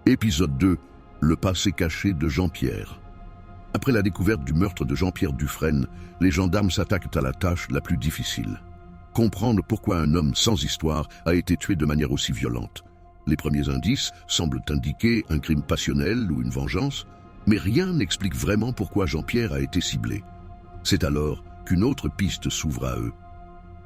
Épisode 2. Le passé caché de Jean-Pierre. Après la découverte du meurtre de Jean-Pierre Dufresne, les gendarmes s'attaquent à la tâche la plus difficile. Comprendre pourquoi un homme sans histoire a été tué de manière aussi violente. Les premiers indices semblent indiquer un crime passionnel ou une vengeance, mais rien n'explique vraiment pourquoi Jean-Pierre a été ciblé. C'est alors qu'une autre piste s'ouvre à eux.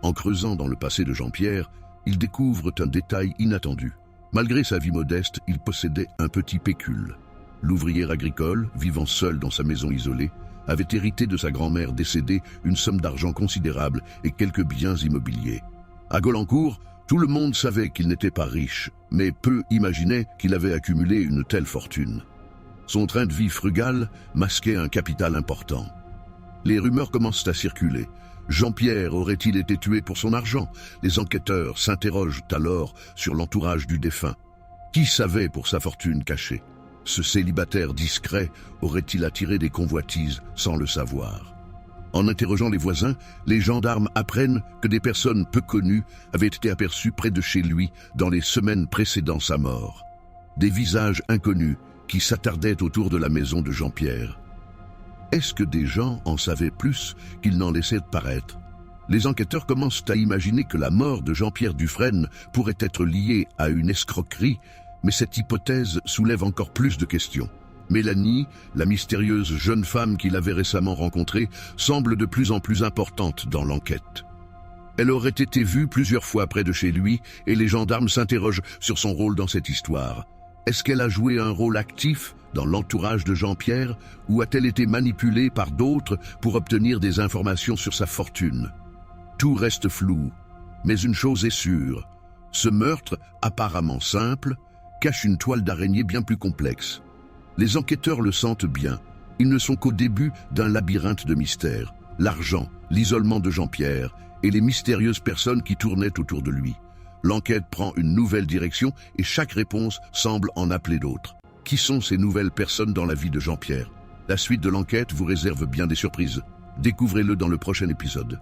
En creusant dans le passé de Jean-Pierre, ils découvrent un détail inattendu. Malgré sa vie modeste, il possédait un petit pécule. L'ouvrier agricole, vivant seul dans sa maison isolée, avait hérité de sa grand-mère décédée une somme d'argent considérable et quelques biens immobiliers. À Golencourt, tout le monde savait qu'il n'était pas riche, mais peu imaginaient qu'il avait accumulé une telle fortune. Son train de vie frugal masquait un capital important. Les rumeurs commencent à circuler. Jean-Pierre aurait-il été tué pour son argent? Les enquêteurs s'interrogent alors sur l'entourage du défunt. Qui savait pour sa fortune cachée? Ce célibataire discret aurait-il attiré des convoitises sans le savoir? En interrogeant les voisins, les gendarmes apprennent que des personnes peu connues avaient été aperçues près de chez lui dans les semaines précédant sa mort. Des visages inconnus qui s'attardaient autour de la maison de Jean-Pierre. Est-ce que des gens en savaient plus qu'ils n'en laissaient paraître? Les enquêteurs commencent à imaginer que la mort de Jean-Pierre Dufresne pourrait être liée à une escroquerie, mais cette hypothèse soulève encore plus de questions. Mélanie, la mystérieuse jeune femme qu'il avait récemment rencontrée, semble de plus en plus importante dans l'enquête. Elle aurait été vue plusieurs fois près de chez lui et les gendarmes s'interrogent sur son rôle dans cette histoire. Est-ce qu'elle a joué un rôle actif dans l'entourage de Jean-Pierre ou a-t-elle été manipulée par d'autres pour obtenir des informations sur sa fortune? Tout reste flou, mais une chose est sûre, ce meurtre, apparemment simple, cache une toile d'araignée bien plus complexe. Les enquêteurs le sentent bien, ils ne sont qu'au début d'un labyrinthe de mystères, l'argent, l'isolement de Jean-Pierre et les mystérieuses personnes qui tournaient autour de lui. L'enquête prend une nouvelle direction et chaque réponse semble en appeler d'autres. Qui sont ces nouvelles personnes dans la vie de Jean-Pierre? La suite de l'enquête vous réserve bien des surprises. Découvrez-le dans le prochain épisode.